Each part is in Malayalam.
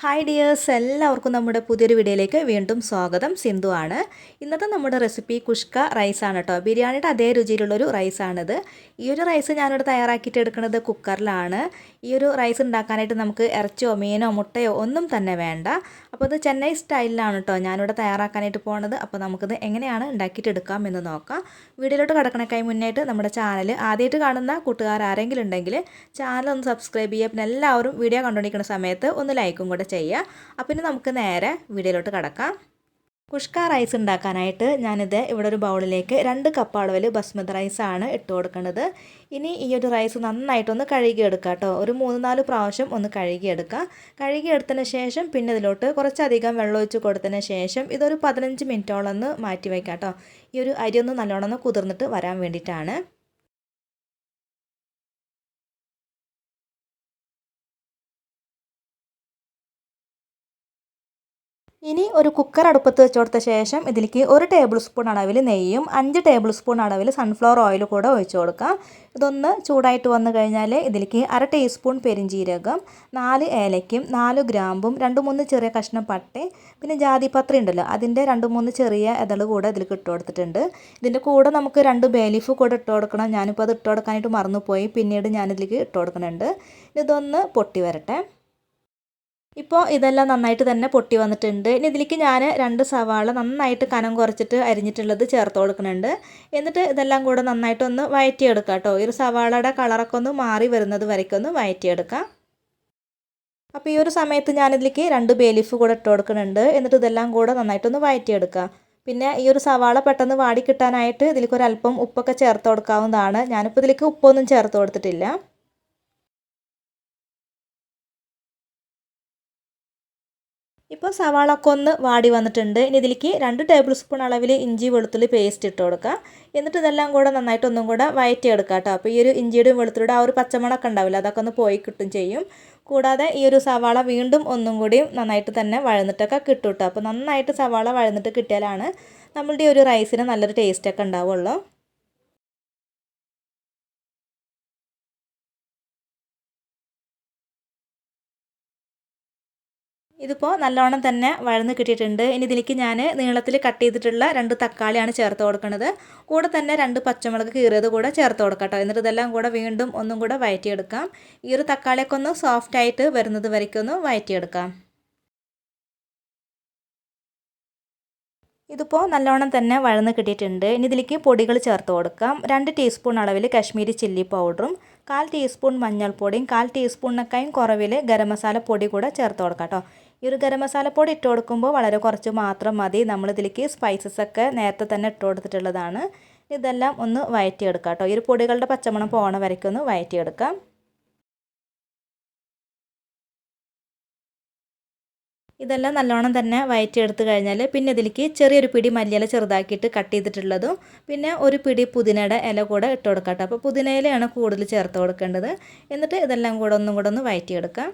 ഹായ് ഡിയേഴ്സ്, എല്ലാവർക്കും നമ്മുടെ പുതിയൊരു വീഡിയോയിലേക്ക് വീണ്ടും സ്വാഗതം. സിന്ധു ആണ്. ഇന്നത്തെ നമ്മുടെ റെസിപ്പി കുഷ്ക റൈസാണ് കേട്ടോ. ബിരിയാണിയുടെ അതേ രുചിയിലുള്ളൊരു റൈസാണിത്. ഈ ഒരു റൈസ് ഞാനിവിടെ തയ്യാറാക്കിയിട്ട് എടുക്കുന്നത് കുക്കറിലാണ്. ഈ ഒരു റൈസ് ഉണ്ടാക്കാനായിട്ട് നമുക്ക് ഇറച്ചിയോ മീനോ മുട്ടയോ ഒന്നും തന്നെ വേണ്ട. അപ്പോൾ ഇത് ചെന്നൈ സ്റ്റൈലിലാണ് കേട്ടോ ഞാനിവിടെ തയ്യാറാക്കാനായിട്ട് പോകുന്നത്. അപ്പോൾ നമുക്കിത് എങ്ങനെയാണ് ഉണ്ടാക്കിയിട്ട് എടുക്കാം എന്ന് നോക്കാം. വീഡിയോയിലോട്ട് കിടക്കണേക്കായി മുന്നായിട്ട് നമ്മുടെ ചാനൽ ആദ്യമായിട്ട് കാണുന്ന കൂട്ടുകാർ ആരെങ്കിലും ഉണ്ടെങ്കിൽ ചാനൽ ഒന്ന് സബ്സ്ക്രൈബ് ചെയ്യുക. പിന്നെ എല്ലാവരും വീഡിയോ കണ്ടുകൊണ്ടിരിക്കുന്ന സമയത്ത് ഒന്ന് ലൈക്കും കൂടെ ചെയ്യുക. അപ്പോൾ ഇനി നമുക്ക് നേരെ വീഡിയോയിലോട്ട് കടക്കാം. കുഷ്ക റൈസ് ഉണ്ടാക്കാനായിട്ട് ഞാനിത് ഇവിടെ ഒരു ബൗളിലേക്ക് 2 കപ്പ് അളവിൽ ബസ്മതി റൈസാണ് ഇട്ട് കൊടുക്കുന്നത്. ഇനി ഈ ഒരു റൈസ് നന്നായിട്ടൊന്ന് കഴുകിയെടുക്കുക കേട്ടോ. ഒരു 3-4 പ്രാവശ്യം ഒന്ന് കഴുകിയെടുക്കുക. കഴുകിയെടുത്തതിന് ശേഷം പിന്നെ ഇതിലോട്ട് കുറച്ചധികം വെള്ളം ഒഴിച്ച് കൊടുത്തതിന് ശേഷം ഇതൊരു 15 മിനിറ്റോളം ഒന്ന് മാറ്റി വയ്ക്കാം കേട്ടോ. ഈ ഒരു അരി ഒന്ന് നല്ലോണം ഒന്ന് കുതിർന്നിട്ട് വരാൻ വേണ്ടിയിട്ടാണ്. ഇനി ഒരു കുക്കർ അടുപ്പത്ത് വെച്ച് കൊടുത്ത ശേഷം ഇതിലേക്ക് 1 ടേബിൾ സ്പൂൺ അളവിൽ നെയ്യും 5 ടേബിൾ സ്പൂൺ അളവിൽ സൺഫ്ലവർ ഓയിൽ കൂടെ ഒഴിച്ചു കൊടുക്കാം. ഇതൊന്ന് ചൂടായിട്ട് വന്നു കഴിഞ്ഞാൽ ഇതിലേക്ക് 1/2 ടീസ്പൂൺ പെരിഞ്ജീരകം, 4 ഏലയ്ക്കും 4 ഗ്രാമ്പും 2-3 ചെറിയ കഷ്ണം പട്ടയും പിന്നെ ജാതിപത്രി ഉണ്ടല്ലോ അതിൻ്റെ 2-3 ചെറിയ ഇതൾ കൂടെ ഇതിലേക്ക് ഇട്ട് കൊടുത്തിട്ടുണ്ട്. ഇതിൻ്റെ കൂടെ നമുക്ക് 2 ബേ ലീഫ് കൂടെ ഇട്ട് കൊടുക്കണം. ഞാനിപ്പോൾ അത് ഇട്ട് കൊടുക്കാനായിട്ട് മറന്നുപോയി. പിന്നീട് ഞാനിതിലേക്ക് ഇട്ട് കൊടുക്കുന്നുണ്ട്. ഇതൊന്ന് പൊട്ടി വരട്ടെ. ഇപ്പോൾ ഇതെല്ലാം നന്നായിട്ട് തന്നെ പൊട്ടി വന്നിട്ടുണ്ട്. ഇനി ഇതിലേക്ക് ഞാൻ 2 സവാള നന്നായിട്ട് കനം കുറച്ചിട്ട് അരിഞ്ഞിട്ടുള്ളത് ചേർത്ത് കൊടുക്കുന്നുണ്ട്. എന്നിട്ട് ഇതെല്ലാം കൂടെ നന്നായിട്ടൊന്ന് വഴറ്റിയെടുക്കാം കേട്ടോ. ഈ ഒരു സവാളയുടെ കളറൊക്കെ ഒന്ന് മാറി വരുന്നത് വരയ്ക്കും ഒന്ന് വഴറ്റിയെടുക്കാം. അപ്പോൾ ഈ ഒരു സമയത്ത് ഞാനിതിലേക്ക് 2 ബേ ലീഫ് കൂടെ ഇട്ട് കൊടുക്കുന്നുണ്ട്. എന്നിട്ട് ഇതെല്ലാം കൂടെ നന്നായിട്ടൊന്ന് വഴറ്റിയെടുക്കാം. പിന്നെ ഈ ഒരു സവാള പെട്ടെന്ന് വാടി കിട്ടാനായിട്ട് ഇതിലേക്ക് ഒരല്പം ഉപ്പൊക്കെ ചേർത്ത് കൊടുക്കാവുന്നതാണ്. ഞാനിപ്പോൾ ഇതിലേക്ക് ഉപ്പൊന്നും ചേർത്ത് കൊടുത്തിട്ടില്ല. ഇപ്പോൾ സവാളൊക്കെ ഒന്ന് വാടി വന്നിട്ടുണ്ട്. ഇനി ഇതിലേക്ക് 2 ടേബിൾ സ്പൂൺ അളവിൽ ഇഞ്ചി വെളുത്തുള്ളി പേസ്റ്റ് ഇട്ട് കൊടുക്കുക. എന്നിട്ട് ഇതെല്ലാം കൂടെ നന്നായിട്ട് ഒന്നും കൂടെ വഴറ്റിയെടുക്കുക കേട്ടോ. അപ്പോൾ ഈ ഒരു ഇഞ്ചിയുടെയും വെളുത്തുള്ളിയുടെ ആ ഒരു പച്ചമണമൊക്കെ ഉണ്ടാവില്ല, അതൊക്കെ ഒന്ന് പോയി കിട്ടും ചെയ്യും. കൂടാതെ ഈ ഒരു സവാള വീണ്ടും ഒന്നും കൂടി നന്നായിട്ട് തന്നെ വഴന്നിട്ടൊക്കെ കിട്ടും കേട്ടോ. അപ്പോൾ നന്നായിട്ട് സവാള വഴന്നിട്ട് കിട്ടിയാലാണ് നമ്മളുടെ ഈ ഒരു റൈസിന് നല്ലൊരു ടേസ്റ്റൊക്കെ ഉണ്ടാവുള്ളൂ. ഇതിപ്പോൾ നല്ലോണം തന്നെ വഴന്ന് കിട്ടിയിട്ടുണ്ട്. ഇനി ഇതിലേക്ക് ഞാൻ നീളത്തിൽ കട്ട് ചെയ്തിട്ടുള്ള 2 തക്കാളിയാണ് ചേർത്ത് കൊടുക്കുന്നത്. കൂടെ തന്നെ 2 പച്ചമുളക് കീറിയത് കൂടെ ചേർത്ത് കൊടുക്കാം കേട്ടോ. എന്നിട്ട് ഇതെല്ലാം കൂടെ വീണ്ടും ഒന്നും കൂടെ വഴറ്റിയെടുക്കാം. ഈ ഒരു തക്കാളിയൊക്കെ ഒന്ന് സോഫ്റ്റായിട്ട് വരുന്നത് വരയ്ക്കും ഒന്ന് വഴറ്റിയെടുക്കാം. ഇതിപ്പോൾ നല്ലോണം തന്നെ വഴന്ന് കിട്ടിയിട്ടുണ്ട്. ഇനി ഇതിലേക്ക് പൊടികൾ ചേർത്ത് കൊടുക്കാം. 2 ടീസ്പൂൺ അളവിൽ കശ്മീരി ചില്ലി പൗഡറും 1/4 ടീസ്പൂൺ മഞ്ഞൾപ്പൊടിയും 1/4 ടീസ്പൂണിനൊക്കെയും കുറവിൽ ഗരം മസാല പൊടി കൂടെ ചേർത്ത് കൊടുക്കാം കേട്ടോ. ഈ ഒരു ഗരം മസാല പൊടി ഇട്ട് കൊടുക്കുമ്പോൾ വളരെ കുറച്ച് മാത്രം മതി. നമ്മളിതിലേക്ക് സ്പൈസസ് ഒക്കെ നേരത്തെ തന്നെ ഇട്ട് കൊടുത്തിട്ടുള്ളതാണ്. ഇതെല്ലാം ഒന്ന് വഴറ്റിയെടുക്കാം കേട്ടോ. ഈ ഒരു പൊടികളുടെ പച്ചമണം പോകണ വരയ്ക്കും ഒന്ന് വഴറ്റിയെടുക്കാം. ഇതെല്ലാം നല്ലോണം തന്നെ വഴറ്റിയെടുത്ത് കഴിഞ്ഞാൽ പിന്നെ ഇതിലേക്ക് ചെറിയൊരു പിടി മല്ലിയില ചെറുതാക്കിയിട്ട് കട്ട് ചെയ്തിട്ടുള്ളതും പിന്നെ ഒരു പിടി പുതിനയുടെ ഇല കൂടെ ഇട്ട് കൊടുക്കാം കേട്ടോ. അപ്പോൾ പുതിന ഇലയാണ് കൂടുതൽ ചേർത്ത് കൊടുക്കേണ്ടത്. എന്നിട്ട് ഇതെല്ലാം കൂടെ ഒന്നും കൂടെ ഒന്ന് വഴറ്റിയെടുക്കാം.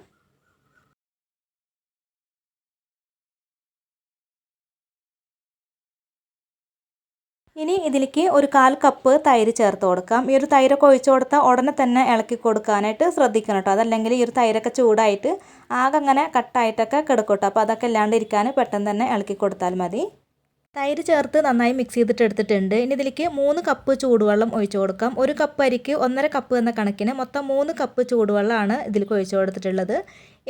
ഇനി ഇതിലേക്ക് ഒരു 1/4 കപ്പ് തൈര് ചേർത്ത് കൊടുക്കാം. ഈ ഒരു തൈരൊക്കെ ഒഴിച്ചു കൊടുത്താൽ ഉടനെ തന്നെ ഇളക്കി കൊടുക്കാനായിട്ട് ശ്രദ്ധിക്കണം കേട്ടോ. അതല്ലെങ്കിൽ ഈ ഒരു തൈരൊക്കെ ചൂടായിട്ട് ആകെ അങ്ങനെ കട്ടായിട്ടൊക്കെ കിടക്കും കേട്ടോ. അപ്പോൾ അതൊക്കെ ഇല്ലാണ്ട് ഇരിക്കാൻ പെട്ടെന്ന് തന്നെ ഇളക്കി കൊടുത്താൽ മതി. തൈര് ചേർത്ത് നന്നായി മിക്സ് ചെയ്തിട്ട് എടുത്തിട്ടുണ്ട്. ഇനി ഇതിലേക്ക് 3 കപ്പ് ചൂടുവെള്ളം ഒഴിച്ചു കൊടുക്കാം. 1 കപ്പ് അരിക്ക് 1.5 കപ്പ് എന്ന കണക്കിന് മൊത്തം 3 കപ്പ് ചൂടുവെള്ളമാണ് ഇതിലേക്ക് ഒഴിച്ചു കൊടുത്തിട്ടുള്ളത്.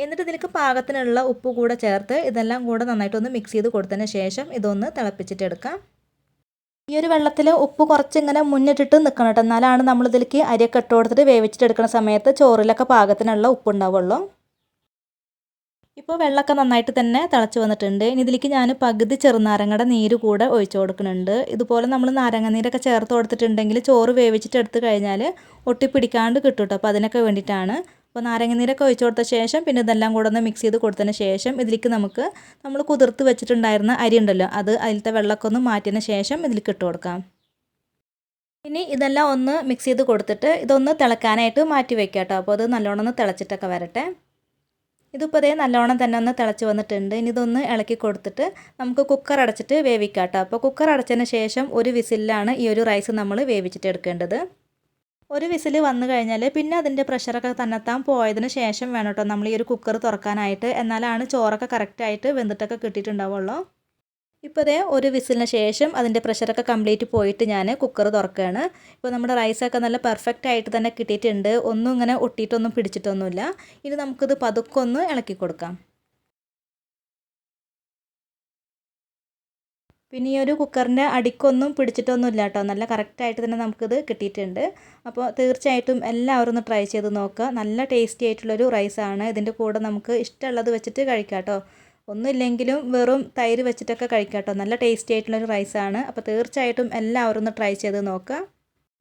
എന്നിട്ട് ഇതിലേക്ക് പാകത്തിനുള്ള ഉപ്പ് കൂടെ ചേർത്ത് ഇതെല്ലാം കൂടെ നന്നായിട്ടൊന്ന് മിക്സ് ചെയ്ത് കൊടുത്തതിന് ശേഷം ഇതൊന്ന് തിളപ്പിച്ചിട്ടെടുക്കാം. ഈ ഒരു വെള്ളത്തിൽ ഉപ്പ് കുറച്ചിങ്ങനെ മുന്നിട്ടിട്ട് നിൽക്കണം കേട്ടോ. എന്നാലാണ് നമ്മളിതിലേക്ക് അരിയൊക്കെ ഇട്ട് കൊടുത്തിട്ട് വേവിച്ചിട്ടെടുക്കുന്ന സമയത്ത് ചോറിലൊക്കെ പാകത്തിനുള്ള ഉപ്പ് ഉണ്ടാവുള്ളൂ. ഇപ്പോൾ വെള്ളമൊക്കെ നന്നായിട്ട് തന്നെ തിളച്ച് വന്നിട്ടുണ്ട്. ഇനി ഇതിലേക്ക് ഞാൻ പകുതി ചെറുനാരങ്ങയുടെ നീര് കൂടെ ഒഴിച്ചു കൊടുക്കുന്നുണ്ട്. ഇതുപോലെ നമ്മൾ നാരങ്ങ നീരൊക്കെ ചേർത്ത് കൊടുത്തിട്ടുണ്ടെങ്കിൽ ചോറ് വേവിച്ചിട്ട് എടുത്ത് കഴിഞ്ഞാൽ ഒട്ടിപ്പിടിക്കാണ്ട് കിട്ടും കേട്ടോ. അപ്പോൾ അതിനൊക്കെ വേണ്ടിയിട്ടാണ്. അപ്പോൾ നാരങ്ങ നീരൊക്കെ ഒഴിച്ചു കൊടുത്ത ശേഷം പിന്നെ ഇതെല്ലാം കൂടെ ഒന്ന് മിക്സ് ചെയ്ത് കൊടുത്തതിന് ശേഷം ഇതിലേക്ക് നമ്മൾ കുതിർത്ത് വെച്ചിട്ടുണ്ടായിരുന്ന അരി ഉണ്ടല്ലോ അത് അതിലത്തെ വെള്ളമൊക്കെ ഒന്ന് മാറ്റിയതിന് ശേഷം ഇതിലേക്ക് ഇട്ട് കൊടുക്കാം. ഇനി ഇതെല്ലാം ഒന്ന് മിക്സ് ചെയ്ത് കൊടുത്തിട്ട് ഇതൊന്ന് തിളക്കാനായിട്ട് മാറ്റി വയ്ക്കാം കേട്ടോ. അപ്പോൾ അത് നല്ലോണം ഒന്ന് തിളച്ചിട്ടൊക്കെ വരട്ടെ. ഇതിപ്പോൾ അതേ നല്ലോണം തന്നെ ഒന്ന് തിളച്ച് വന്നിട്ടുണ്ട്. ഇനി ഇതൊന്ന് ഇളക്കി കൊടുത്തിട്ട് നമുക്ക് കുക്കർ അടച്ചിട്ട് വേവിക്കാം കേട്ടോ. അപ്പോൾ കുക്കർ അടച്ചതിന് ശേഷം ഒരു വിസിലാണ് ഈ ഒരു റൈസ് നമ്മൾ വേവിച്ചിട്ട് എടുക്കേണ്ടത്. ഒരു വിസിൽ വന്നു കഴിഞ്ഞാൽ പിന്നെ അതിൻ്റെ പ്രഷറൊക്കെ തന്നെത്താൻ പോയതിന് ശേഷം വേണം കേട്ടോ നമ്മൾ ഈ ഒരു കുക്കർ തുറക്കാനായിട്ട്. എന്നാലാണ് ചോറൊക്കെ കറക്റ്റായിട്ട് വെന്തിട്ടൊക്കെ കിട്ടിയിട്ടുണ്ടാവുള്ളൂ. ഇപ്പോൾ ഇതേ ഒരു വിസിലിന് ശേഷം അതിൻ്റെ പ്രഷറൊക്കെ കംപ്ലീറ്റ് പോയിട്ട് ഞാൻ കുക്കർ തുറക്കുകയാണ്. ഇപ്പോൾ നമ്മുടെ റൈസൊക്കെ നല്ല പെർഫെക്റ്റ് ആയിട്ട് തന്നെ കിട്ടിയിട്ടുണ്ട്. ഒന്നും ഇങ്ങനെ ഒട്ടിയിട്ടൊന്നും പിടിച്ചിട്ടൊന്നുമില്ല. ഇനി നമുക്കിത് പതുക്കെ ഒന്ന് ഇളക്കി കൊടുക്കാം. പിന്നെ ഈ ഒരു കുക്കറിൻ്റെ അടിക്കൊന്നും പിടിച്ചിട്ടൊന്നുമില്ല കേട്ടോ. നല്ല കറക്റ്റായിട്ട് തന്നെ നമുക്കിത് കിട്ടിയിട്ടുണ്ട്. അപ്പോൾ തീർച്ചയായിട്ടും എല്ലാവരും ഒന്ന് ട്രൈ ചെയ്ത് നോക്കുക. നല്ല ടേസ്റ്റി ആയിട്ടുള്ളൊരു റൈസാണ്. ഇതിൻ്റെ കൂടെ നമുക്ക് ഇഷ്ടമുള്ളത് വെച്ചിട്ട് കഴിക്കാം കേട്ടോ. ഒന്നുമില്ലെങ്കിലും വെറും തൈര് വെച്ചിട്ടൊക്കെ കഴിക്കാം കേട്ടോ. നല്ല ടേസ്റ്റി ആയിട്ടുള്ളൊരു റൈസാണ്. അപ്പോൾ തീർച്ചയായിട്ടും എല്ലാവരും ഒന്ന് ട്രൈ ചെയ്ത് നോക്കുക.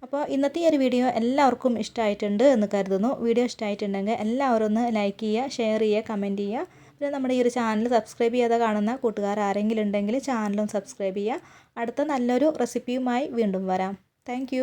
അപ്പോൾ ഇന്നത്തെ ഈ ഒരു വീഡിയോ എല്ലാവർക്കും ഇഷ്ടമായിട്ടുണ്ട് എന്ന് കരുതുന്നു. വീഡിയോ ഇഷ്ടമായിട്ടുണ്ടെങ്കിൽ എല്ലാവരും ഒന്ന് ലൈക്ക് ചെയ്യുക, ഷെയർ ചെയ്യുക, കമൻറ്റ് ചെയ്യുക. പിന്നെ നമ്മുടെ ഈ ഒരു ചാനൽ സബ്സ്ക്രൈബ് ചെയ്യാതെ കാണുന്ന കൂട്ടുകാർ ആരെങ്കിലും ഉണ്ടെങ്കിൽ ചാനലും സബ്സ്ക്രൈബ് ചെയ്യുക. അടുത്ത നല്ലൊരു റെസിപ്പിയുമായി വീണ്ടും വരാം. താങ്ക്